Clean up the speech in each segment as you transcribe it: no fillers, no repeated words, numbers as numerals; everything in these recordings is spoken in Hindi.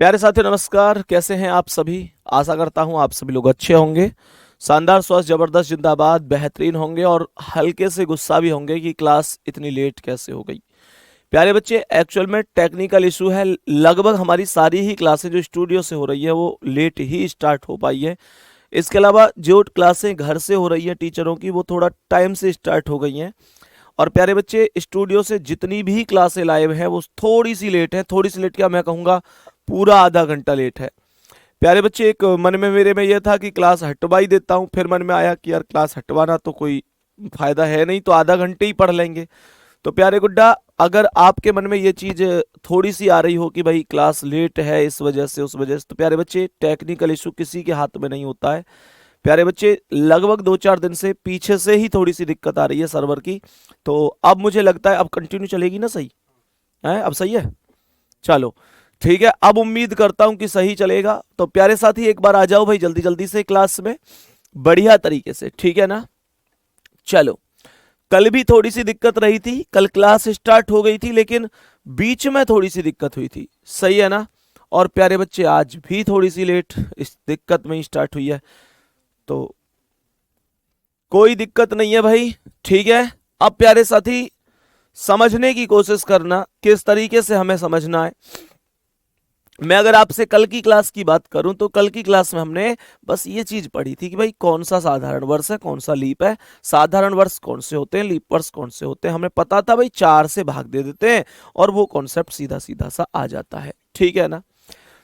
प्यारे साथियों नमस्कार, कैसे हैं आप सभी। आशा करता हूं आप सभी लोग अच्छे होंगे, शानदार, स्वस्थ, जबरदस्त, जिंदाबाद, बेहतरीन होंगे और हल्के से गुस्सा भी होंगे कि क्लास इतनी लेट कैसे हो गई। प्यारे बच्चे, एक्चुअल में टेक्निकल इशू है। लगभग हमारी सारी ही क्लासें जो स्टूडियो से हो रही है वो लेट ही स्टार्ट हो पाई है। इसके अलावा जो क्लासें घर से हो रही है टीचरों की, वो थोड़ा टाइम से स्टार्ट हो गई हैं। और प्यारे बच्चे, स्टूडियो से जितनी भी क्लासें लाइव हैं वो थोड़ी सी लेट है। थोड़ी सी लेट क्या, मैं कहूँगा पूरा आधा घंटा लेट है। प्यारे बच्चे, एक मन में मेरे में यह था कि क्लास हटवा ही देता हूँ, फिर मन में आया कि यार क्लास हटवाना तो कोई फायदा है नहीं, तो आधा घंटे ही पढ़ लेंगे। तो प्यारे गुड्डा, अगर आपके मन में ये चीज़ थोड़ी सी आ रही हो कि भाई क्लास लेट है इस वजह से उस वजह से, तो प्यारे बच्चे टेक्निकल इशू किसी के हाथ में नहीं होता है। प्यारे बच्चे, लगभग 2-4 दिन से पीछे से ही थोड़ी सी दिक्कत आ रही है सर्वर की। तो अब मुझे लगता है अब कंटिन्यू चलेगी ना, सही है? अब सही है, चलो ठीक है। अब उम्मीद करता हूं कि सही चलेगा। तो प्यारे साथी, एक बार आ जाओ भाई जल्दी जल्दी से क्लास में, बढ़िया तरीके से, ठीक है ना। चलो, कल भी थोड़ी सी दिक्कत रही थी, कल क्लास स्टार्ट हो गई थी लेकिन बीच में थोड़ी सी दिक्कत हुई थी, सही है ना। और प्यारे बच्चे, आज भी थोड़ी सी लेट इस दिक्कत में ही स्टार्ट हुई है, तो कोई दिक्कत नहीं है भाई, ठीक है। अब प्यारे साथी, समझने की कोशिश करना किस तरीके से हमें समझना है। मैं अगर आपसे कल की क्लास की बात करूं तो कल की क्लास में हमने बस ये चीज पढ़ी थी कि भाई कौन सा साधारण वर्ष है, कौन सा लीप है, साधारण वर्ष कौन से होते हैं, लीप वर्ष कौन से होते हैं। हमें पता था भाई 4 से भाग दे देते हैं और वो कॉन्सेप्ट सीधा सीधा सा आ जाता है, ठीक है ना।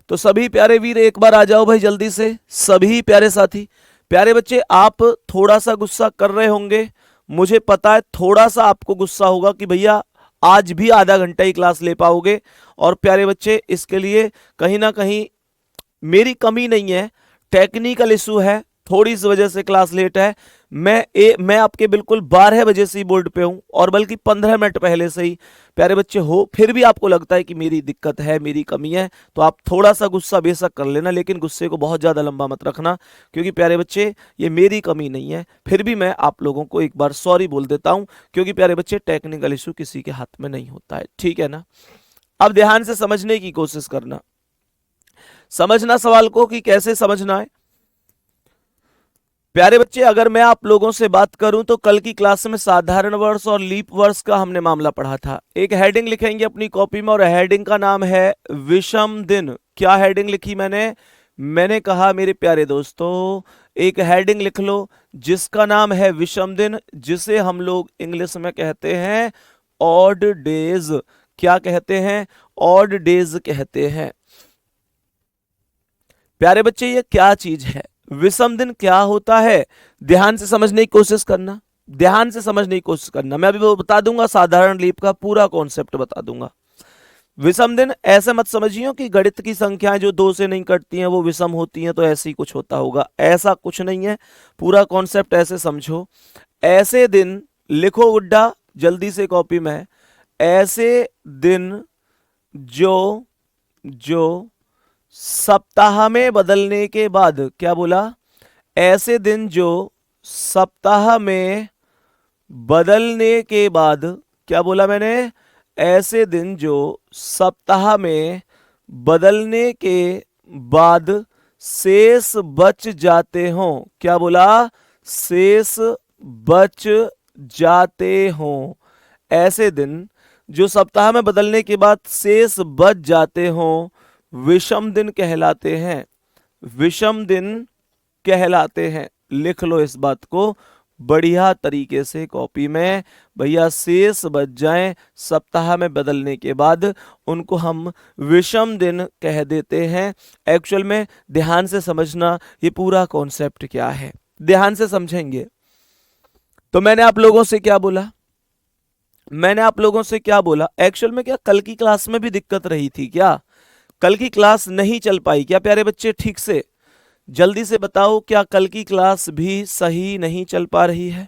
तो सभी प्यारे वीर एक बार आ जाओ भाई जल्दी से, सभी प्यारे साथी। प्यारे बच्चे, आप थोड़ा सा गुस्सा कर रहे होंगे, मुझे पता है थोड़ा सा आपको गुस्सा होगा कि भैया आज भी आधा घंटा ही क्लास ले पाओगे। और प्यारे बच्चे, इसके लिए कहीं ना कहीं मेरी कमी नहीं है, टेक्निकल इशू है, थोड़ी इस वजह से क्लास लेट है। मैं आपके बिल्कुल 12 बजे से ही बोर्ड पे हूं, और बल्कि 15 मिनट पहले से ही। प्यारे बच्चे हो, फिर भी आपको लगता है कि मेरी दिक्कत है, मेरी कमी है, तो आप थोड़ा सा गुस्सा बेशक कर लेना, लेकिन गुस्से को बहुत ज्यादा लंबा मत रखना, क्योंकि प्यारे बच्चे ये मेरी कमी नहीं है। फिर भी मैं आप लोगों को एक बार सॉरी बोल देता हूं, क्योंकि प्यारे बच्चे टेक्निकल इशू किसी के हाथ में नहीं होता है, ठीक है ना। अब ध्यान से समझने की कोशिश करना, समझना सवाल को कि कैसे समझना है। प्यारे बच्चे, अगर मैं आप लोगों से बात करूं तो कल की क्लास में साधारण वर्ष और लीप वर्ष का हमने मामला पढ़ा था। एक हेडिंग लिखेंगे अपनी कॉपी में, और हेडिंग का नाम है विषम दिन। क्या हेडिंग लिखी मैंने कहा मेरे प्यारे दोस्तों, एक हेडिंग लिख लो जिसका नाम है विषम दिन, जिसे हम लोग इंग्लिश में कहते हैं ऑड डेज। क्या कहते हैं? ऑड डेज कहते हैं। प्यारे बच्चे, ये क्या चीज है? विषम दिन क्या होता है? ध्यान से समझने की कोशिश करना, ध्यान से समझने की कोशिश करना। मैं अभी वो बता दूंगा, साधारण लीप का पूरा कॉन्सेप्ट बता दूंगा। विषम दिन ऐसे मत समझिए कि गणित की संख्याएं जो 2 से नहीं कटती हैं वो विषम होती हैं, तो ऐसे ही कुछ होता होगा, ऐसा कुछ नहीं है। पूरा कॉन्सेप्ट ऐसे समझो, ऐसे दिन लिखो गुड्डा जल्दी से कॉपी में। ऐसे दिन जो जो सप्ताह में बदलने के बाद, क्या बोला? ऐसे दिन जो सप्ताह में बदलने के बाद, क्या बोला मैंने? ऐसे दिन जो सप्ताह में बदलने के बाद शेष बच जाते हों। क्या बोला? शेष बच जाते हों। ऐसे दिन जो सप्ताह में बदलने के बाद शेष बच जाते हों विषम दिन कहलाते हैं, विषम दिन कहलाते हैं। लिख लो इस बात को बढ़िया तरीके से कॉपी में, भैया शेष बच जाएं सप्ताह में बदलने के बाद, उनको हम विषम दिन कह देते हैं। एक्चुअल में ध्यान से समझना ये पूरा कॉन्सेप्ट क्या है, ध्यान से समझेंगे। तो मैंने आप लोगों से क्या बोला, एक्चुअल में क्या कल की क्लास में भी दिक्कत रही थी? क्या कल की क्लास नहीं चल पाई क्या प्यारे बच्चे? ठीक से जल्दी से बताओ, क्या कल की क्लास भी सही नहीं चल पा रही है?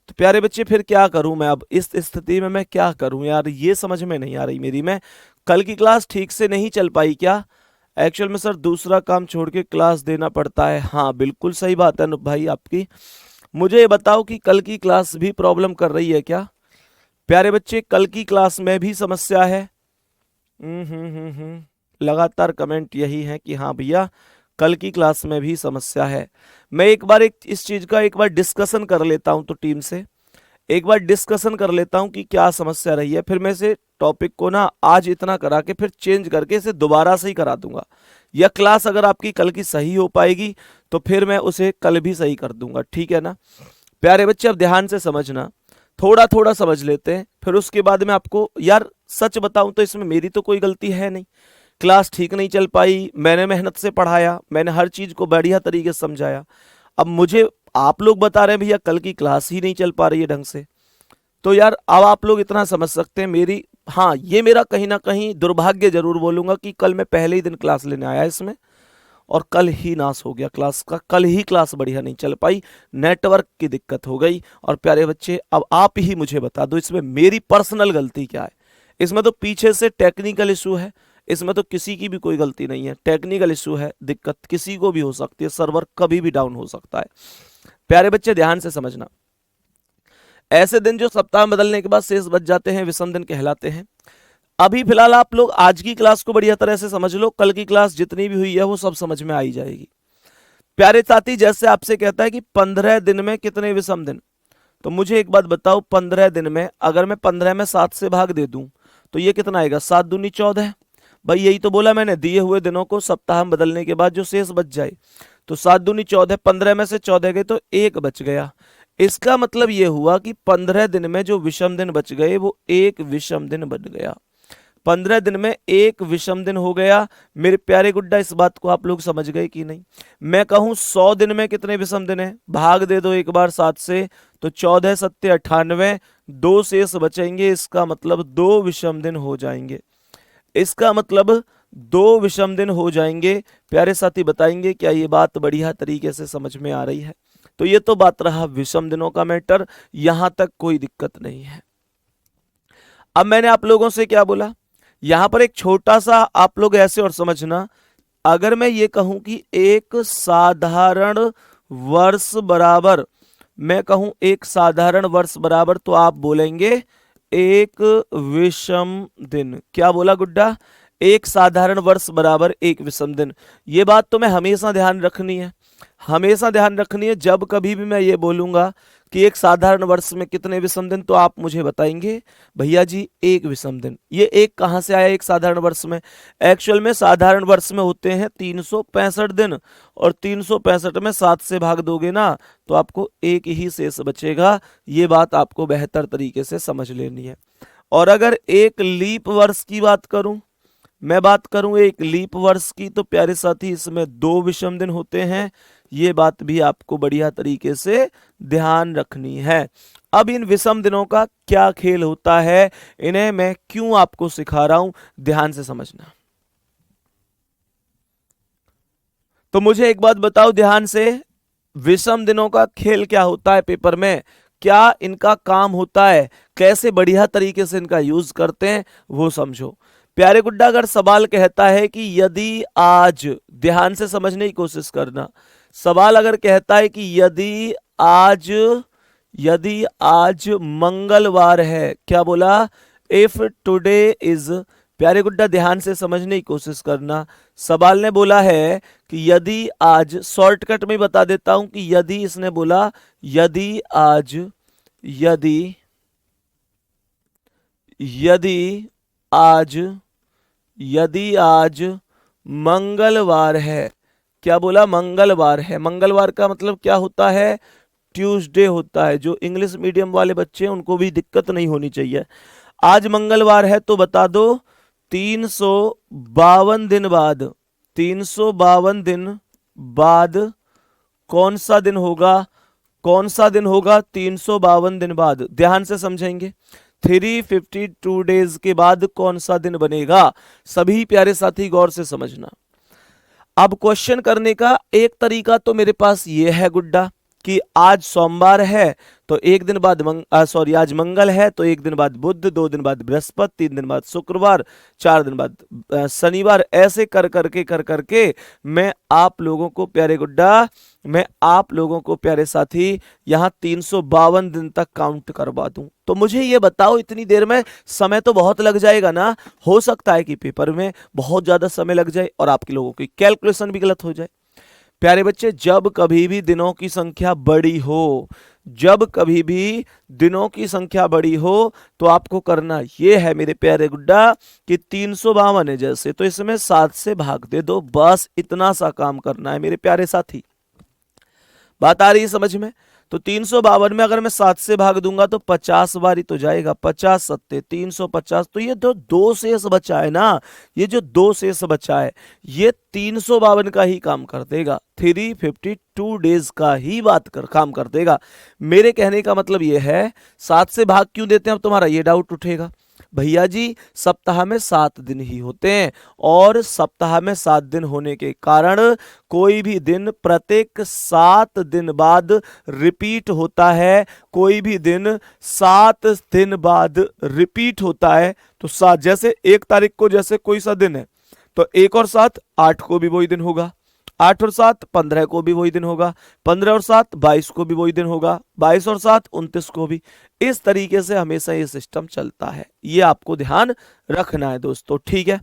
तो प्यारे बच्चे, फिर क्या करूं मैं? अब इस स्थिति में मैं क्या करूं यार, ये समझ में नहीं आ रही मेरी। मैं कल की क्लास ठीक से नहीं चल पाई क्या? एक्चुअल में सर दूसरा काम छोड़ के क्लास देना पड़ता है। हाँ बिल्कुल सही बात है अनुप भाई आपकी। मुझे ये बताओ कि कल की क्लास भी प्रॉब्लम कर रही है क्या? प्यारे बच्चे, कल की क्लास में भी समस्या है। लगातार कमेंट यही है कि हाँ भैया कल की क्लास में भी समस्या है। मैं एक बार इस चीज का एक बार डिस्कशन कर लेता हूं, तो टीम से एक बार डिस्कशन कर लेता हूं कि क्या समस्या रही है, फिर मैं इसे टॉपिक को ना आज इतना करा के फिर चेंज करके इसे दोबारा से ही करा दूंगा। या क्लास अगर आपकी कल की सही हो पाएगी तो फिर मैं उसे कल भी सही कर दूंगा, ठीक है ना। प्यारे बच्चे अब ध्यान से समझना, थोड़ा थोड़ा समझ लेते हैं, फिर उसके बाद में आपको यार सच बताऊं तो इसमें मेरी तो कोई गलती है नहीं। क्लास ठीक नहीं चल पाई, मैंने मेहनत से पढ़ाया, मैंने हर चीज को बढ़िया तरीके से समझाया। अब मुझे आप लोग बता रहे हैं भैया कल की क्लास ही नहीं चल पा रही है ढंग से, तो यार अब आप लोग इतना समझ सकते हैं मेरी, हाँ ये मेरा कहीं ना कहीं दुर्भाग्य जरूर बोलूंगा कि कल मैं पहले ही दिन क्लास लेने आया इसमें और कल ही नाश हो गया क्लास का, कल ही क्लास बढ़िया नहीं चल पाई, नेटवर्क की दिक्कत हो गई। और प्यारे बच्चे अब आप ही मुझे बता दो इसमें मेरी पर्सनल गलती क्या है। इसमें तो पीछे से टेक्निकल इशू है, इसमें तो किसी की भी कोई गलती नहीं है, टेक्निकल इशू है, दिक्कत किसी को भी हो सकती है, सर्वर कभी भी डाउन हो सकता है। प्यारे बच्चे ध्यान से समझना, ऐसे दिन जो सप्ताह में बदलने के बाद शेष बच जाते हैं विषम दिन कहलाते हैं। अभी फिलहाल आप लोग आज की क्लास को बढ़िया तरह से समझ लो, कल की क्लास जितनी भी हुई है वो सब समझ में आई जाएगी। प्यारे साथी जैसे आपसे कहता है कि 15 दिन में कितने विषम दिन, तो मुझे एक बात बताओ 15 दिन में अगर मैं 15 में 7 से भाग दे दूं तो ये कितना आएगा, 7 दूनी 14। भाई यही तो बोला मैंने, दिए हुए दिनों को सप्ताह में बदलने के बाद जो शेष बच जाए, तो 7 दूनी 14, 15 में से 14 गए तो एक बच गया। इसका मतलब यह हुआ कि 15 दिन में जो विषम दिन बच गए वो एक विषम दिन बन गया। 15 दिन में एक विषम दिन हो गया। मेरे प्यारे गुड्डा इस बात को आप लोग समझ गए कि नहीं। मैं कहूं 100 दिन में कितने विषम दिन है, भाग दे दो एक बार 7 से, तो 14 सत्ते 98, 2 शेष बचेंगे, इसका मतलब 2 विषम दिन हो जाएंगे। इसका मतलब 2 विषम दिन हो जाएंगे। प्यारे साथी बताएंगे क्या ये बात बढ़िया तरीके से समझ में आ रही है। तो ये तो बात रहा विषम दिनों का मैटर, यहां तक कोई दिक्कत नहीं है। अब मैंने आप लोगों से क्या बोला, यहां पर एक छोटा सा आप लोग ऐसे और समझना, अगर मैं ये कहूं कि एक साधारण वर्ष बराबर, मैं कहूं एक साधारण वर्ष बराबर, तो आप बोलेंगे एक विषम दिन। क्या बोला गुड्डा, एक साधारण वर्ष बराबर एक विषम दिन। ये बात तो मैं हमेशा ध्यान रखनी है, हमेशा ध्यान रखनी है। जब कभी भी मैं ये बोलूंगा कि एक साधारण वर्ष में कितने विषम दिन, तो आप मुझे बताएंगे भैया जी एक विषम दिन। ये एक कहां से आया एक साधारण वर्ष में, एक्चुअल में साधारण वर्ष में होते हैं 365 दिन, और 365 में 7 से भाग दोगे ना तो आपको एक ही शेष बचेगा। ये बात आपको बेहतर तरीके से समझ लेनी है। और अगर एक लीप वर्ष की बात करूं, मैं बात करूं एक लीप वर्ष की, तो प्यारे साथी इसमें 2 विषम दिन होते हैं। ये बात भी आपको बढ़िया तरीके से ध्यान रखनी है। अब इन विषम दिनों का क्या खेल होता है, इन्हें मैं क्यों आपको सिखा रहा हूं, ध्यान से समझना। तो मुझे एक बात बताओ ध्यान से, विषम दिनों का खेल क्या होता है पेपर में, क्या इनका काम होता है, कैसे बढ़िया तरीके से इनका यूज करते हैं वो समझो। प्यारे गुड्डा अगर सवाल कहता है कि यदि आज, ध्यान से समझने की कोशिश करना, सवाल अगर कहता है कि यदि आज मंगलवार है, क्या बोला, इफ टुडे इज, प्यारे गुड्डा ध्यान से समझने की कोशिश करना, सवाल ने बोला है कि यदि आज, शॉर्टकट में बता देता हूं कि यदि, इसने बोला यदि आज मंगलवार है, क्या बोला, मंगलवार है। मंगलवार का मतलब क्या होता है, ट्यूसडे होता है। जो इंग्लिश मीडियम वाले बच्चे हैं उनको भी दिक्कत नहीं होनी चाहिए। आज मंगलवार है तो बता दो 352 दिन बाद, 352 दिन बाद कौन सा दिन होगा, 352 दिन बाद, ध्यान से समझेंगे। 352 डेज के बाद कौन सा दिन बनेगा, सभी प्यारे साथी गौर से समझना। अब क्वेश्चन करने का एक तरीका तो मेरे पास ये है गुड्डा कि आज सोमवार है तो एक दिन बाद आज मंगल है तो एक दिन बाद बुध, 2 दिन बाद बृहस्पति, 3 दिन बाद शुक्रवार, 4 दिन बाद शनिवार, ऐसे कर करके मैं आप लोगों को प्यारे गुड्डा, मैं आप लोगों को प्यारे साथी यहाँ 352 दिन तक काउंट करवा दूं। तो मुझे ये बताओ इतनी देर में समय तो बहुत लग जाएगा ना। हो सकता है कि पेपर में बहुत ज्यादा समय लग जाए और आपके लोगों की कैलकुलेशन भी गलत हो जाए। प्यारे बच्चे, जब कभी भी दिनों की संख्या बड़ी हो, जब कभी भी दिनों की संख्या बड़ी हो तो आपको करना यह है मेरे प्यारे गुड्डा कि 352 है जैसे, तो इसमें 7 से भाग दे दो, बस इतना सा काम करना है मेरे प्यारे साथी। बात आ रही है समझ में? तो 352 में अगर मैं 7 से भाग दूंगा तो 50 बारी तो जाएगा, 50 सत्ते 350, तो ये तो 2 शेष बचा है ना, ये जो 2 शेष बचा है ये 352 का ही काम कर देगा, 352 डेज का ही काम कर देगा। मेरे कहने का मतलब ये है, 7 से भाग क्यों देते हैं, अब तुम्हारा ये डाउट उठेगा। भैया जी सप्ताह में 7 दिन ही होते हैं और सप्ताह में 7 दिन होने के कारण कोई भी दिन प्रत्येक 7 दिन बाद रिपीट होता है, कोई भी दिन 7 दिन बाद रिपीट होता है। तो 7 जैसे 1 तारीख को जैसे कोई सा दिन है तो 1 और 7 8 को भी वही दिन होगा, 8 और 7 15 को भी वही दिन होगा, 15 और 7 22 को भी वही दिन होगा, 22 और 7 29 को भी। इस तरीके से हमेशा ये सिस्टम चलता है, ये आपको ध्यान रखना है दोस्तों, ठीक है।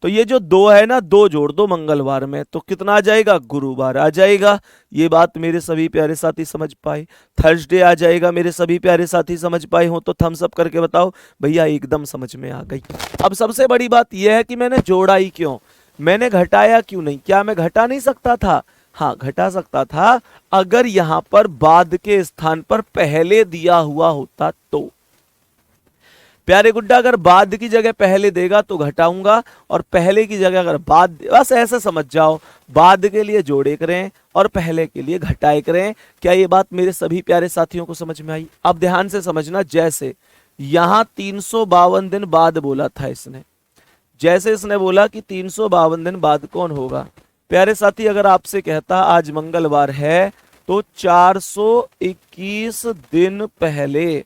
तो ये जो 2 है ना, 2 जोड़ दो मंगलवार में तो कितना आ जाएगा, गुरुवार आ जाएगा। ये बात मेरे सभी प्यारे साथी समझ पाए। थर्सडे आ जाएगा, मेरे सभी प्यारे साथी समझ पाए हो तो थम्स अप करके बताओ भैया एकदम समझ में आ गई। अब सबसे बड़ी बात यह है कि मैंने जोड़ा ही क्यों, मैंने घटाया क्यों नहीं? क्या मैं घटा नहीं सकता था? हाँ घटा सकता था, अगर यहां पर बाद के स्थान पर पहले दिया हुआ होता तो। प्यारे गुड्डा अगर बाद की जगह पहले देगा तो घटाऊंगा और पहले की जगह अगर बाद, बस ऐसे समझ जाओ, बाद के लिए जोड़े करें और पहले के लिए घटाए करें। क्या ये बात मेरे सभी प्यारे साथियों को समझ में आई? अब ध्यान से समझना, जैसे यहां 352 दिन बाद बोला था इसने, जैसे इसने बोला कि 352 दिन बाद कौन होगा, प्यारे साथी अगर आपसे कहता आज मंगलवार है तो 421 दिन पहले,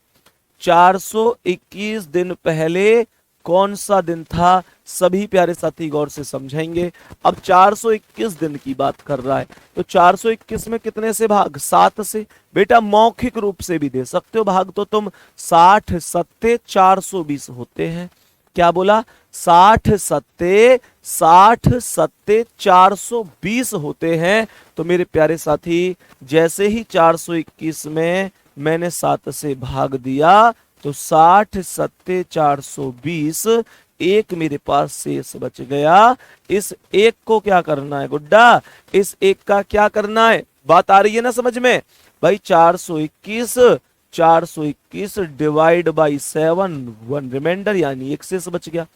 421 दिन पहले कौन सा दिन था, सभी प्यारे साथी गौर से समझेंगे। अब 421 दिन की बात कर रहा है तो 421 में कितने से भाग, 7 से। बेटा मौखिक रूप से भी दे सकते हो भाग, तो तुम 60 सत्ते 420 होते हैं। क्या बोला, 60 सत्ते 420 होते हैं। तो मेरे प्यारे साथी जैसे ही 421 में मैंने 7 से भाग दिया तो 60 सत्ते 420, एक मेरे पास शेष बच गया। इस एक को क्या करना है गुड्डा, इस एक का क्या करना है, बात आ रही है ना समझ में भाई? 421 डिवाइड बाई 7, 1 रिमाइंडर यानी एक शेष बच गया।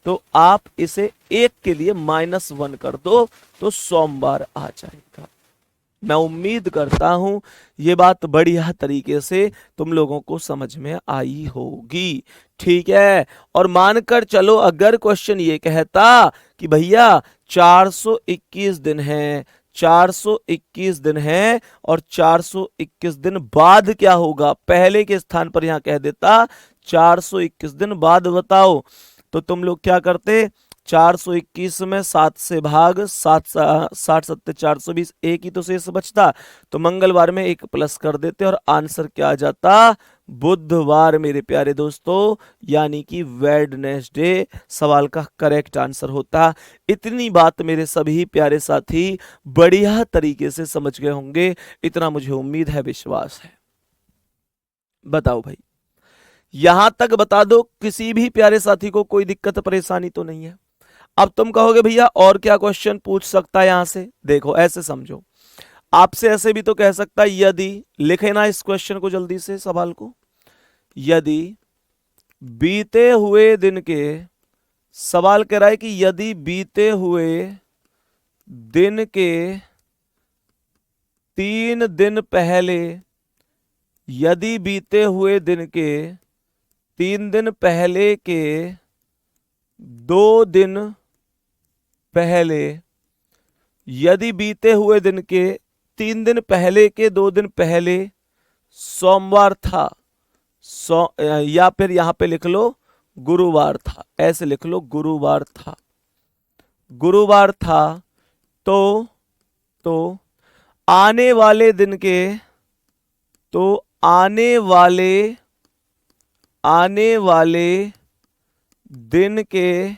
तो आप इसे एक के लिए -1 कर दो तो सोमवार आ जाएगा। मैं उम्मीद करता हूं ये बात बढ़िया तरीके से तुम लोगों को समझ में आई होगी, ठीक है। और मानकर चलो अगर क्वेश्चन ये कहता कि भैया 421 दिन है, 421 दिन है और 421 दिन बाद क्या होगा, पहले के स्थान पर यहां कह देता 421 दिन बाद बताओ, तो तुम लोग क्या करते, 421 में 7 से भाग, 60 सत्ते 420, एक ही तो शेष बचता, तो मंगलवार में एक प्लस कर देते और आंसर क्या आ जाता, बुधवार मेरे प्यारे दोस्तों, यानी कि वेडनेसडे सवाल का करेक्ट आंसर होता। इतनी बात मेरे सभी प्यारे साथी बढ़िया तरीके से समझ गए होंगे, इतना मुझे उम्मीद है, विश्वास है। बताओ भाई, यहां तक बता दो, किसी भी प्यारे साथी को कोई दिक्कत परेशानी तो नहीं है? अब तुम कहोगे भैया और क्या क्वेश्चन पूछ सकता है यहां से, देखो ऐसे समझो, आपसे ऐसे भी तो कह सकता है, यदि, लिखे ना इस क्वेश्चन को जल्दी से सवाल को, यदि बीते हुए दिन के, सवाल कह रहा है कि यदि बीते हुए दिन के 3 दिन पहले, यदि बीते हुए दिन के 3 दिन पहले के 2 दिन पहले, यदि बीते हुए दिन के 3 दिन पहले के 2 दिन पहले सोमवार था, या फिर यहां पे लिख लो गुरुवार था, ऐसे लिख लो गुरुवार था, गुरुवार था। तो आने वाले दिन के, तो आने वाले दिन के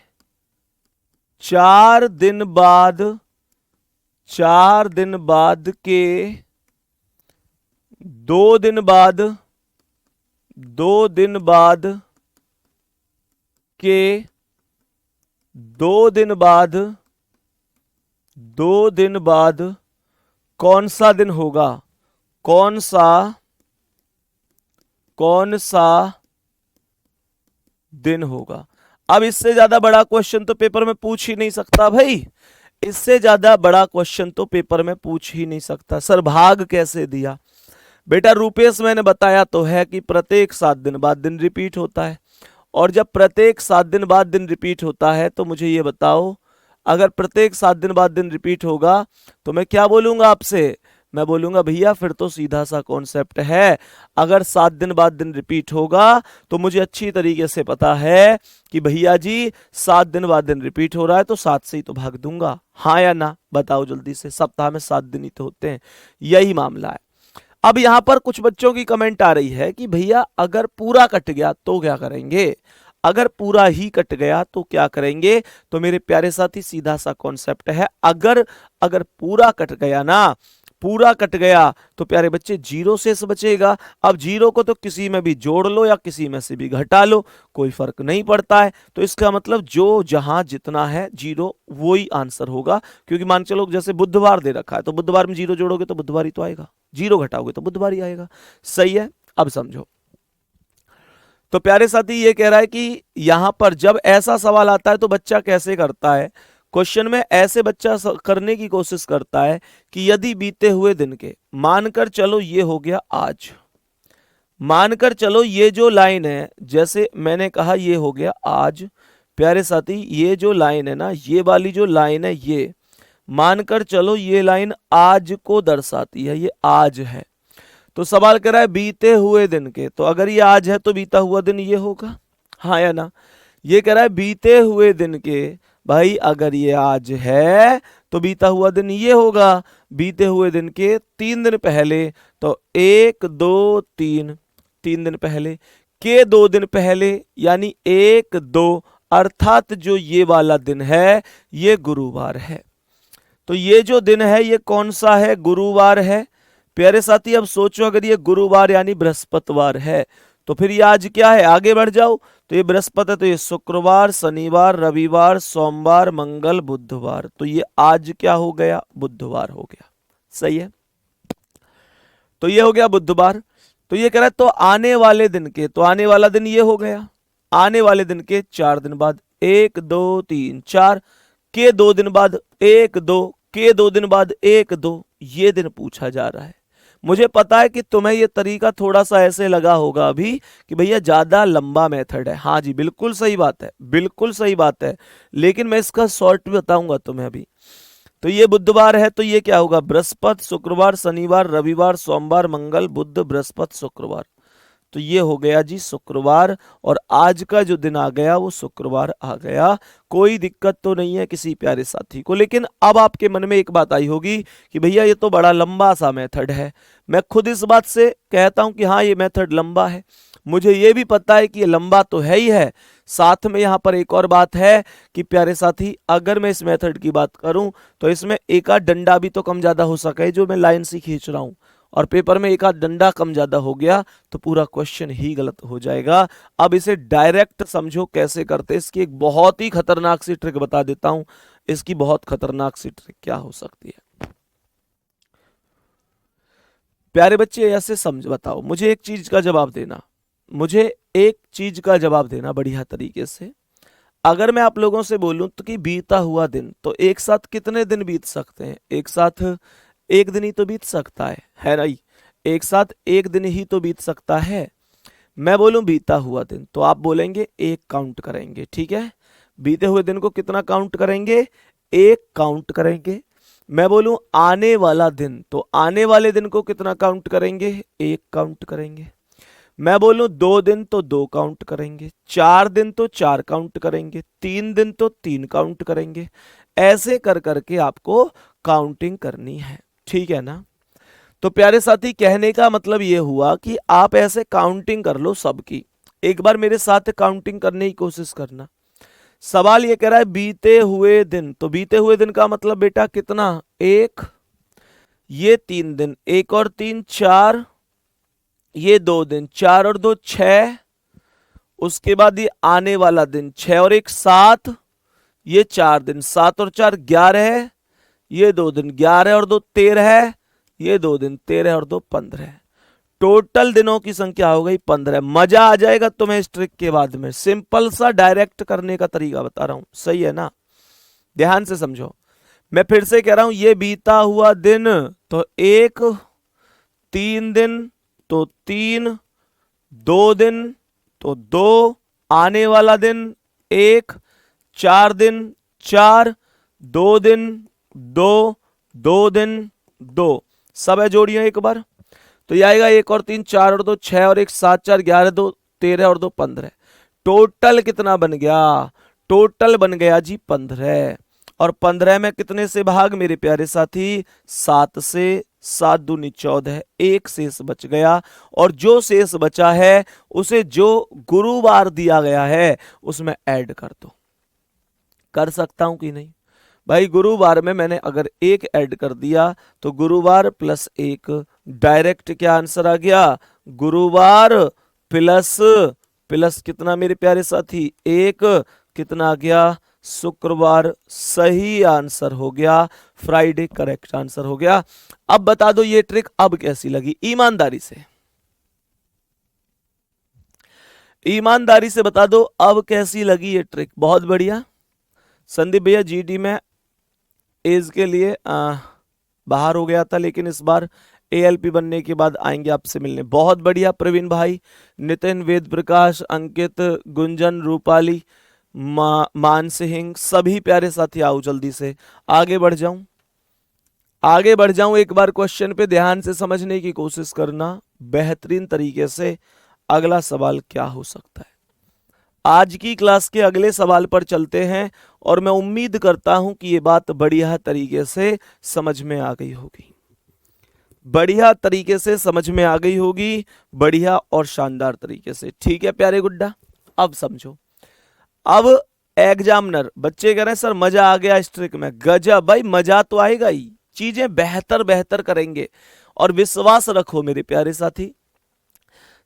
4 दिन बाद, 4 दिन बाद के 2 दिन बाद, 2 दिन बाद के 2 दिन बाद, 2 दिन बाद कौन सा दिन होगा, कौन सा दिन होगा। अब इससे ज्यादा बड़ा क्वेश्चन तो पेपर में पूछ ही नहीं सकता भाई, इससे ज्यादा बड़ा क्वेश्चन तो पेपर में पूछ ही नहीं सकता। सर भाग कैसे दिया? बेटा रूपेश मैंने बताया तो है कि प्रत्येक 7 दिन बाद दिन रिपीट होता है, और जब प्रत्येक 7 दिन बाद दिन रिपीट होता है तो मुझे ये बताओ, अगर प्रत्येक 7 दिन बाद दिन रिपीट होगा तो मैं क्या बोलूंगा आपसे? मैं बोलूंगा भैया फिर तो सीधा सा कॉन्सेप्ट है, अगर 7 दिन बाद दिन रिपीट होगा तो मुझे अच्छी तरीके से पता है कि भैया जी 7 दिन बाद दिन रिपीट हो रहा है तो 7 से ही तो भाग दूंगा, हाँ या ना? बताओ जल्दी से, सप्ताह में 7 दिन ही तो होते हैं, यही मामला है। अब यहां पर कुछ बच्चों की कमेंट आ रही है कि भैया अगर पूरा कट गया तो क्या करेंगे, अगर पूरा ही कट गया तो क्या करेंगे? तो मेरे प्यारे साथी सीधा सा कॉन्सेप्ट है, अगर पूरा कट गया ना, पूरा कट गया तो प्यारे बच्चे 0 शेष बचेगा। अब 0 को तो किसी में भी जोड़ लो या किसी में से भी घटा लो, कोई फर्क नहीं पड़ता है। तो इसका मतलब जो जहां जितना है 0 वो ही आंसर होगा, क्योंकि मान चलो जैसे बुधवार दे रखा है तो बुधवार में 0 जोड़ोगे तो बुधवार ही तो आएगा, 0 घटाओगे तो बुधवार ही आएगा। सही है, अब समझो। तो प्यारे साथी ये कह रहा है कि यहां पर जब ऐसा सवाल आता है तो बच्चा कैसे करता है, क्वेश्चन में ऐसे बच्चा करने की कोशिश करता है कि यदि बीते हुए दिन के, मानकर चलो ये हो गया आज, मानकर चलो ये जो लाइन है, जैसे मैंने कहा ये हो गया आज, प्यारे साथी ये जो लाइन है ना, ये वाली जो लाइन है, ये मानकर चलो ये लाइन आज को दर्शाती है, ये आज है। तो सवाल कर रहा है बीते हुए दिन के, तो अगर ये आज है तो बीता हुआ दिन ये होगा, हाँ या ना? ये कह रहा है बीते हुए दिन के, भाई अगर ये आज है तो बीता हुआ दिन ये होगा, बीते हुए दिन के 3 दिन पहले, तो 1 2 3, 3 दिन पहले के 2 दिन पहले, यानी 1 2, अर्थात जो ये वाला दिन है ये गुरुवार है। तो ये जो दिन है ये कौन सा है? गुरुवार है। प्यारे साथी अब सोचो, अगर ये गुरुवार यानी बृहस्पतिवार है तो फिर ये आज क्या है? आगे बढ़ जाओ, तो ये बृहस्पति है तो ये शुक्रवार, शनिवार, रविवार, सोमवार, मंगल, बुधवार, तो ये आज क्या हो गया? बुधवार हो गया। सही है, तो ये हो गया बुधवार। तो ये कह रहा है तो आने वाले दिन के, तो आने वाला दिन ये हो गया, आने वाले दिन के 4 दिन बाद, 1 2 3 4 के 2 दिन बाद 1 2 के 2 दिन बाद 1 2, ये दिन पूछा जा रहा है। मुझे पता है कि तुम्हें ये तरीका थोड़ा सा ऐसे लगा होगा अभी कि भैया ज्यादा लंबा मेथड है। हाँ जी, बिल्कुल सही बात है, बिल्कुल सही बात है, लेकिन मैं इसका शॉर्ट भी बताऊंगा तुम्हें अभी। तो ये बुधवार है तो ये क्या होगा? बृहस्पति, शुक्रवार, शनिवार, रविवार, सोमवार, मंगल, बुध, बृहस्पति, शुक्रवार, तो ये हो गया जी शुक्रवार, और आज का जो दिन आ गया वो शुक्रवार आ गया। कोई दिक्कत तो नहीं है किसी प्यारे साथी को। लेकिन अब आपके मन में एक बात आई होगी कि भैया ये तो बड़ा लंबा सा मेथड है। मैं खुद इस बात से कहता हूं कि हाँ ये मेथड लंबा है, मुझे ये भी पता है कि ये लंबा तो है ही है। साथ में यहाँ पर एक और बात है कि प्यारे साथी, अगर मैं इस मेथड की बात करूं तो इसमें एक आध डंडा भी तो कम ज्यादा हो सके, जो मैं लाइन से खींच रहा हूं, और पेपर में एक आध डंडा कम ज्यादा हो गया तो पूरा क्वेश्चन ही गलत हो जाएगा। अब इसे डायरेक्ट समझो कैसे करते, इसकी एक बहुत ही खतरनाक सी ट्रिक बता देता हूं। इसकी बहुत खतरनाक सी ट्रिक क्या हो सकती है प्यारे बच्चे? ऐसे समझ, बताओ मुझे एक चीज का जवाब देना, मुझे एक चीज का जवाब देना बढ़िया तरीके से। अगर मैं आप लोगों से बोलूं तो कि बीता हुआ दिन, तो एक साथ कितने दिन बीत सकते हैं? एक साथ एक दिन ही तो बीत सकता है ना? एक साथ एक दिन ही तो बीत सकता है। मैं बोलूं बीता हुआ दिन तो आप बोलेंगे 1 काउंट करेंगे, ठीक है? बीते हुए दिन को कितना काउंट करेंगे? 1 काउंट करेंगे। मैं बोलूं आने वाला दिन, तो आने वाले दिन को कितना काउंट करेंगे? एक काउंट करेंगे। मैं बोलूं 2 दिन तो 2 काउंट करेंगे, 4 दिन तो 4 काउंट करेंगे, 3 दिन तो 3 काउंट करेंगे। ऐसे कर करके आपको काउंटिंग करनी है, ठीक है ना? तो प्यारे साथी, कहने का मतलब यह हुआ कि आप ऐसे काउंटिंग कर लो सबकी। एक बार मेरे साथ काउंटिंग करने की कोशिश करना। सवाल ये कह रहा है बीते हुए दिन, तो बीते हुए दिन का मतलब बेटा कितना? एक, ये 3 दिन, एक और 3 4, ये 2 दिन, 4 और 2 6, उसके बाद ये आने वाला दिन 6 और 1 7, ये 4 दिन, 7 और 4 11, ये 2 दिन, 11 और 2 13, ये 2 दिन, 13 और 2 15। टोटल दिनों की संख्या हो गई 15। मजा आ जाएगा तुम्हें इस ट्रिक के बाद में। सिंपल सा डायरेक्ट करने का तरीका बता रहा हूं, सही है ना? ध्यान से समझो। मैं फिर से कह रहा हूं, ये बीता हुआ दिन तो 1, 3 दिन तो 3, 2 दिन तो 2, आने वाला दिन 1, 4 दिन 4, 2 दिन 2, 2 दिन 2, सब है जोड़िए एक बार। तो ये आएगा 1 और 3 4 और 2 6 और 1 7 4 11 2 13 और 2 15। टोटल कितना बन गया? टोटल बन गया जी 15। और 15 में कितने से भाग मेरे प्यारे साथी? 7 से। 7 दूनी 14, एक शेष बच गया। और जो शेष बचा है उसे जो गुरुवार दिया गया है उसमें ऐड कर दो। कर सकता हूं कि नहीं भाई? गुरुवार में मैंने अगर 1 ऐड कर दिया तो गुरुवार प्लस 1, डायरेक्ट क्या आंसर आ गया? गुरुवार प्लस प्लस कितना मेरे प्यारे साथी? 1, कितना आ गया? शुक्रवार। सही आंसर हो गया, फ्राइडे करेक्ट आंसर हो गया। अब बता दो ये ट्रिक अब कैसी लगी, ईमानदारी से। ईमानदारी से बता दो अब कैसी लगी ये ट्रिक। बहुत बढ़िया। संदीप भैया जीडी में एज के लिए बाहर हो गया था, लेकिन इस बार एएलपी बनने के बाद आएंगे आपसे मिलने। बहुत बढ़िया प्रवीण भाई, नितिन, वेद प्रकाश, अंकित, गुंजन, रूपाली, मान सिंह, सभी प्यारे साथी आओ जल्दी से। आगे बढ़ जाऊं, आगे बढ़ जाऊं। एक बार क्वेश्चन पे ध्यान से समझने की कोशिश करना बेहतरीन तरीके से। अगला सवाल क्या हो सकता है? आज की क्लास के अगले सवाल पर चलते हैं और मैं उम्मीद करता हूं कि ये बात बढ़िया तरीके से समझ में आ गई होगी। बढ़िया तरीके से समझ में आ गई होगी, बढ़िया और शानदार तरीके से। ठीक है प्यारे गुड्डा, अब समझो। अब एग्जामिनर बच्चे कह रहे हैं सर मजा आ गया इस ट्रिक में। गजब भाई, मजा तो आएगा ही, चीजें बेहतर बेहतर करेंगे। और विश्वास रखो मेरे प्यारे साथी,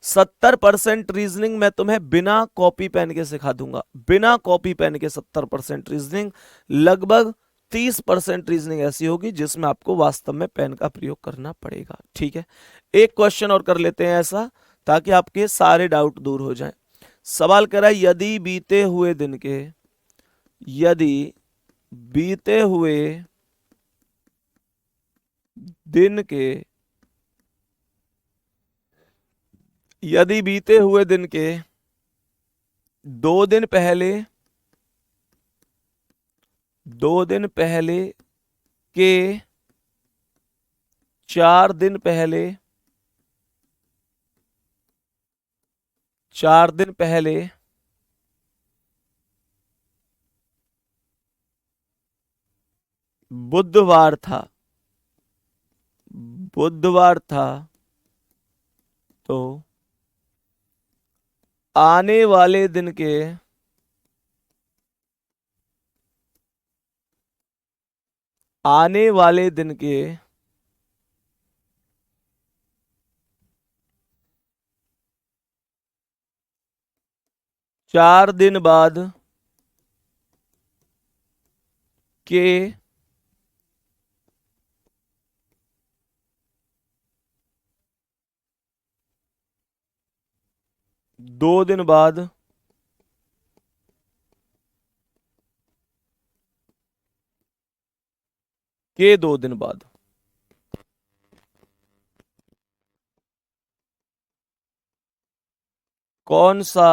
70% रीजनिंग मैं तुम्हें बिना कॉपी पेन के सिखा दूंगा। बिना कॉपी पेन के 70% रीजनिंग। लगभग 30% रीजनिंग ऐसी होगी जिसमें आपको वास्तव में पेन का प्रयोग करना पड़ेगा। ठीक है, एक क्वेश्चन और कर लेते हैं ऐसा, ताकि आपके सारे डाउट दूर हो जाएं। सवाल कह रहा है यदि बीते हुए दिन के, यदि बीते हुए दिन के, यदि बीते हुए दिन के 2 दिन पहले, 2 दिन पहले के 4 दिन पहले, 4 दिन पहले बुधवार था, बुधवार था, तो आने वाले दिन के, आने वाले दिन के 4 दिन बाद के 2 दिन बाद के 2 दिन बाद कौन सा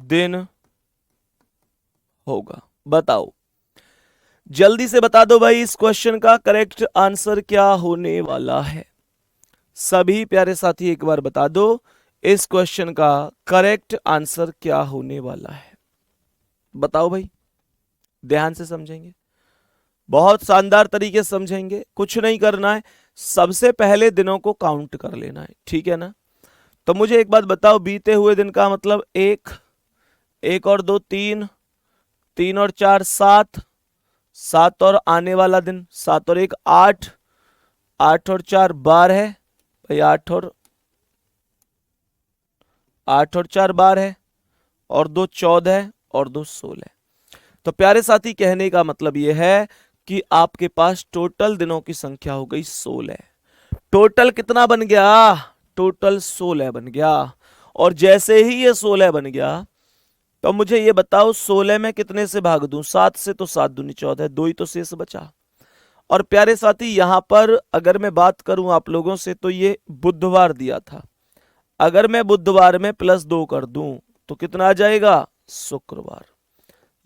दिन होगा? बताओ। जल्दी से बता दो भाई, इस क्वेश्चन का करेक्ट आंसर क्या होने वाला है। सभी प्यारे साथी एक बार बता दो, इस क्वेश्चन का करेक्ट आंसर क्या होने वाला है। बताओ भाई, ध्यान से समझेंगे, बहुत शानदार तरीके से समझेंगे, कुछ नहीं करना है, सबसे पहले दिनों को काउंट कर लेना है, ठीक है ना। तो मुझे एक बात बताओ, बीते हुए दिन का मतलब एक, एक और दो तीन, तीन और चार सात, सात और आने वाला दिन, सात और एक आठ, आठ और चार 12 है भाई, आठ और चार 12 है, और दो 14 और दो 16। तो प्यारे साथी कहने का मतलब यह है कि आपके पास टोटल दिनों की संख्या हो गई 16। टोटल कितना बन गया, टोटल 16 बन गया। और जैसे ही ये 16 बन गया, तो मुझे ये बताओ 16 में कितने से भाग दूं, 7 से, तो 7 दूनी 14, दो ही तो शेष बचा। और प्यारे साथी यहां पर अगर मैं बात करूं आप लोगों से, तो ये बुधवार दिया था, अगर मैं बुधवार में +2 कर दूं तो कितना आ जाएगा, शुक्रवार।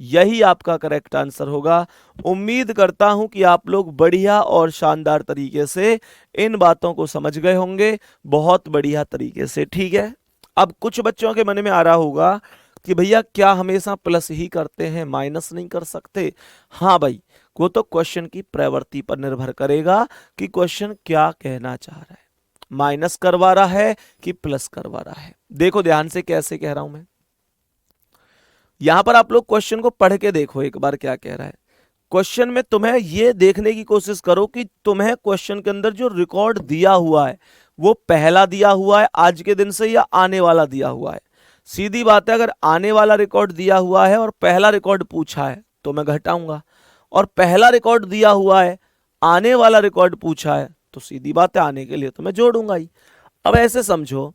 यही आपका करेक्ट आंसर होगा। उम्मीद करता हूं कि आप लोग बढ़िया और शानदार तरीके से इन बातों को समझ गए होंगे, बहुत बढ़िया तरीके से, ठीक है। अब कुछ बच्चों के मन में आ रहा होगा कि भैया क्या हमेशा प्लस ही करते हैं, माइनस नहीं कर सकते। हाँ भाई, वो तो क्वेश्चन की प्रवृत्ति पर निर्भर करेगा कि क्वेश्चन क्या कहना चाह रहा है, माइनस करवा रहा है कि प्लस करवा रहा है। देखो ध्यान से कैसे कह रहा हूं मैं, यहां पर आप लोग क्वेश्चन को पढ़ के देखो एक बार क्या कह रहा है। क्वेश्चन में तुम्हें यह देखने की कोशिश करो कि तुम्हें क्वेश्चन के अंदर जो रिकॉर्ड दिया हुआ है वो पहला दिया हुआ है आज के दिन से या आने वाला दिया हुआ है। सीधी बात है, अगर आने वाला रिकॉर्ड दिया हुआ है और पहला रिकॉर्ड पूछा है तो मैं घटाऊंगा, और पहला रिकॉर्ड दिया हुआ है, आने वाला रिकॉर्ड पूछा है, तो सीधी बात है आने के लिए तो मैं जोड़ूंगा ही। अब ऐसे समझो,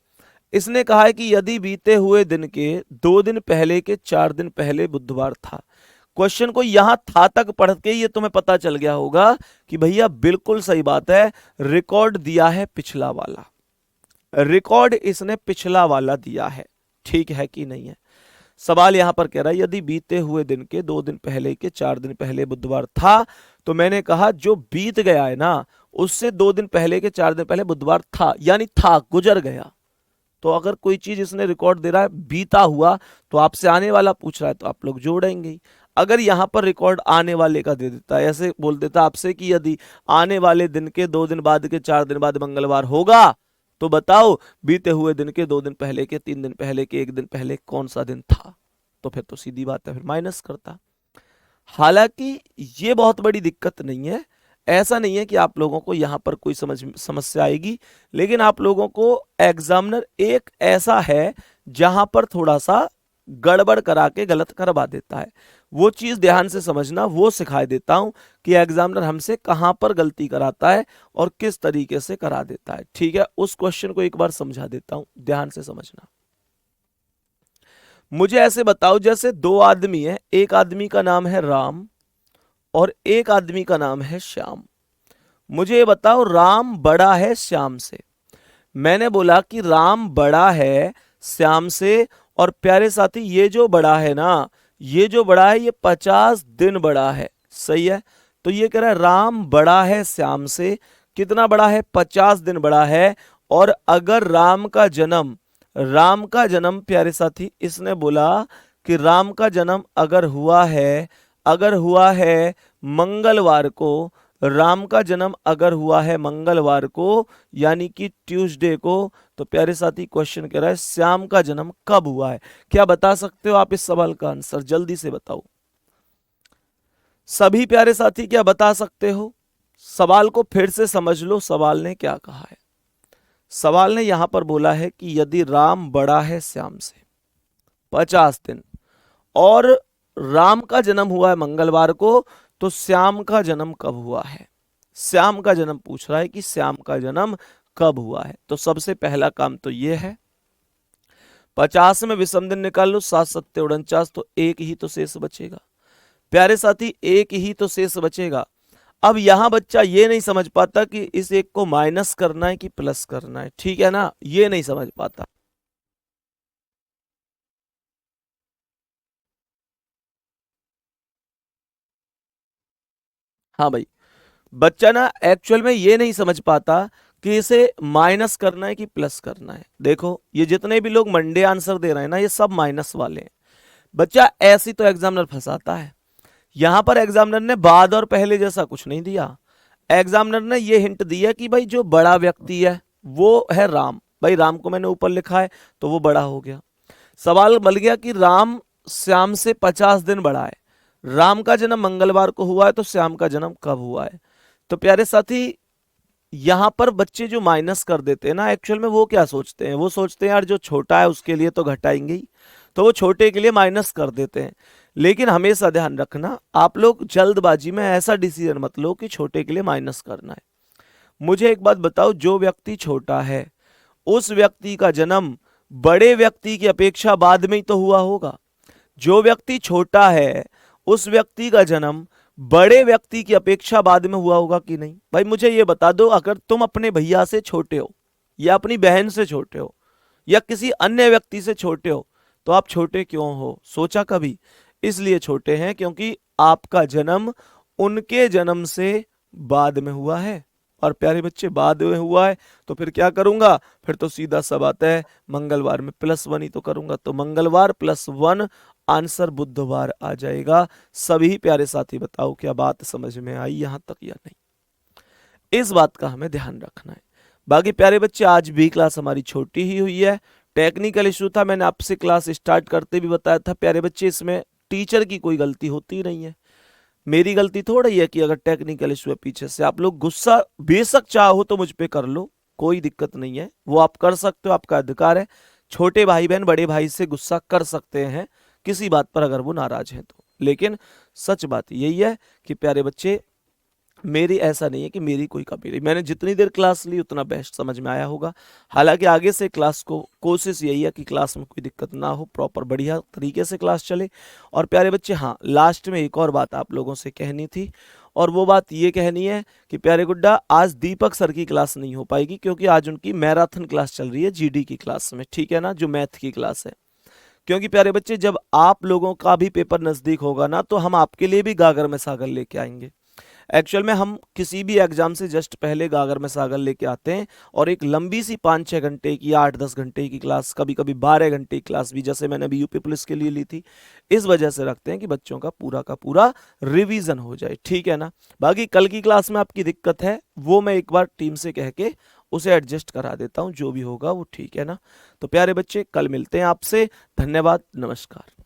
इसने कहा है कि यदि बीते हुए दिन के 2 दिन पहले के 4 दिन पहले बुधवार था। क्वेश्चन को यहां था तक पढ़ के ये तुम्हें पता चल गया होगा कि भैया बिल्कुल सही बात है, रिकॉर्ड दिया है पिछला वाला, रिकॉर्ड इसने पिछला वाला दिया है, ठीक है कि नहीं है। सवाल यहां पर कह रहा है यदि बीते हुए दिन के 2 दिन पहले के 4 दिन पहले बुधवार था, तो मैंने कहा जो बीत गया है ना, उससे 2 दिन पहले के 4 दिन पहले बुधवार था, यानी था, गुजर गया। तो अगर कोई चीज इसने रिकॉर्ड दे रहा है बीता हुआ, तो आपसे आने वाला पूछ रहा है तो आप लोग जोड़ेंगे ही। अगर यहां पर रिकॉर्ड आने वाले का दे देता है, ऐसे बोल देता आपसे कि यदि आने वाले दिन के 2 दिन बाद के 4 दिन बाद मंगलवार होगा, तो बताओ बीते हुए दिन के 2 दिन पहले के, 3 दिन पहले के, 1 दिन पहले कौन सा दिन था, तो फिर तो सीधी बात है, फिर माइनस करता। हालांकि ये बहुत बड़ी दिक्कत नहीं है, ऐसा नहीं है कि आप लोगों को यहां पर कोई समस्या आएगी, लेकिन आप लोगों को एग्जामिनर एक ऐसा है जहां पर थोड़ा सा गड़बड़ करा के गलत करवा देता है। वो चीज ध्यान से समझना, वो सिखा देता हूं कि एग्जामिनर हमसे कहां पर गलती कराता है और किस तरीके से करा देता है, ठीक है। उस क्वेश्चन को एक बार समझा देता हूं, ध्यान से समझना। मुझे ऐसे बताओ, जैसे दो आदमी है, एक आदमी का नाम है राम और एक आदमी का नाम है श्याम। मुझे ये बताओ राम बड़ा है श्याम से। मैंने बोला कि राम बड़ा है श्याम से, और प्यारे साथी ये जो बड़ा है ना, ये जो बड़ा है ये 50 दिन बड़ा है, सही है। तो ये कह रहा है राम बड़ा है श्याम से, कितना बड़ा है, 50 दिन बड़ा है। और अगर राम का जन्म प्यारे साथी, इसने बोला कि राम का जन्म अगर हुआ है मंगलवार को, राम का जन्म अगर हुआ है मंगलवार को यानी कि ट्यूसडे को, तो प्यारे साथी क्वेश्चन कह रहा है श्याम का जन्म कब हुआ है। क्या बता सकते हो आप इस सवाल का आंसर, जल्दी से बताओ सभी प्यारे साथी, क्या बता सकते हो। सवाल को फिर से समझ लो, सवाल ने क्या कहा है। सवाल ने यहां पर बोला है कि यदि राम बड़ा है श्याम से 50 दिन, और राम का जन्म हुआ है मंगलवार को, तो श्याम का जन्म कब हुआ है। श्याम का जन्म पूछ रहा है कि श्याम का जन्म कब हुआ है। तो सबसे पहला काम तो यह है, 50 में विषम दिन निकाल लो, 7 7 49, तो एक ही तो शेष बचेगा। प्यारे साथी एक ही तो शेष बचेगा। अब यहां बच्चा ये नहीं समझ पाता कि इस एक को माइनस करना है कि प्लस करना है, ठीक है ना, ये नहीं समझ पाता। हाँ भाई, बच्चा ना एक्चुअल में ये नहीं समझ पाता कि इसे माइनस करना है कि प्लस करना है। देखो ये जितने भी लोग मंडे आंसर दे रहे हैं ना, ये सब माइनस वाले हैं। बच्चा ऐसी तो एग्जामिनर फंसाता है। यहां पर एग्जामिनर ने बाद और पहले जैसा कुछ नहीं दिया। एग्जामिनर ने ये हिंट दिया कि भाई जो बड़ा व्यक्ति है वो है राम। भाई राम को मैंने ऊपर लिखा है तो वो बड़ा हो गया। सवाल बन गया कि राम श्याम से 50 दिन बड़ा है। राम का जन्म मंगलवार को हुआ है तो श्याम का जन्म कब हुआ है? तो प्यारे साथी, यहां पर बच्चे जो माइनस कर देते हैं ना, एक्चुअल में वो क्या सोचते हैं, वो सोचते हैं यार जो छोटा है उसके लिए तो घटाएंगे ही, तो वो छोटे के लिए माइनस कर देते हैं। लेकिन हमेशा ध्यान रखना, आप लोग जल्दबाजी में ऐसा डिसीजन मत लो कि छोटे के लिए माइनस करना है। मुझे एक बात बताओ, जो व्यक्ति छोटा है उस व्यक्ति का जन्म बड़े व्यक्ति की अपेक्षा बाद में ही तो हुआ होगा। जो व्यक्ति छोटा है उस व्यक्ति का जन्म बड़े व्यक्ति की अपेक्षा बाद में हुआ होगा कि नहीं? भाई मुझे ये बता दो, अगर तुम अपने भैया से छोटे हो या अपनी बहन से छोटे हो या किसी अन्य व्यक्ति से छोटे हो तो आप छोटे क्यों हो? सोचा कभी? इसलिए छोटे हैं क्योंकि आपका जन्म उनके जन्म से बाद में हुआ है। और प्यारे बच्चे, बाद में हुआ है तो फिर क्या करूंगा? फिर तो सीधा सा बात है, मंगलवार में +1 ही तो करूंगा। तो मंगलवार +1 आंसर बुधवार आ जाएगा। सभी प्यारे साथी बताओ क्या बात समझ में आई यहां तक या नहीं? इस बात का हमें ध्यान रखना है। बाकी प्यारे बच्चे, आज भी क्लास हमारी छोटी ही हुई है। टेक्निकल इशू था, मैंने आपसे क्लास स्टार्ट करते भी बताया था प्यारे बच्चे, इसमें टीचर की कोई गलती होती नहीं है। मेरी गलती थोड़ा ही है कि अगर टेक्निकल इशू है पीछे से। आप लोग गुस्सा बेशक चाहो तो मुझ पे कर लो, कोई दिक्कत नहीं है, वो आप कर सकते हो, आपका अधिकार है। छोटे भाई बहन बड़े भाई से गुस्सा कर सकते हैं किसी बात पर अगर वो नाराज हैं तो। लेकिन सच बात यही है कि प्यारे बच्चे, मेरी ऐसा नहीं है कि मेरी कोई कमी रही। मैंने जितनी देर क्लास ली उतना बेस्ट समझ में आया होगा। हालांकि आगे से क्लास को कोशिश यही है कि क्लास में कोई दिक्कत ना हो, प्रॉपर बढ़िया तरीके से क्लास चले। और प्यारे बच्चे, हाँ, लास्ट में एक और बात आप लोगों से कहनी थी, और वो बात ये कहनी है कि प्यारे गुड्डा, आज दीपक सर की क्लास नहीं हो पाएगी क्योंकि आज उनकी मैराथन क्लास चल रही है जीडी की क्लास में, ठीक है ना, जो मैथ की क्लास है। क्योंकि प्यारे बच्चे, जब आप लोगों का भी पेपर नजदीक होगा ना तो हम आपके लिए भी गागर में सागर लेके आएंगे। एक्चुअल में हम किसी भी एग्जाम से जस्ट पहले गागर में सागर लेके आते हैं, और एक लंबी सी 5-6 घंटे की, 8-10 घंटे की क्लास, कभी कभी 12 घंटे की क्लास भी, जैसे मैंने अभी यूपी पुलिस के लिए ली थी, इस वजह से रखते हैं कि बच्चों का पूरा रिवीजन हो जाए, ठीक है ना। बाकी कल की क्लास में आपकी दिक्कत है वो मैं एक बार टीम से कह के उसे एडजस्ट करा देता हूं, जो भी होगा वो ठीक है ना। तो प्यारे बच्चे, कल मिलते हैं आपसे। धन्यवाद, नमस्कार।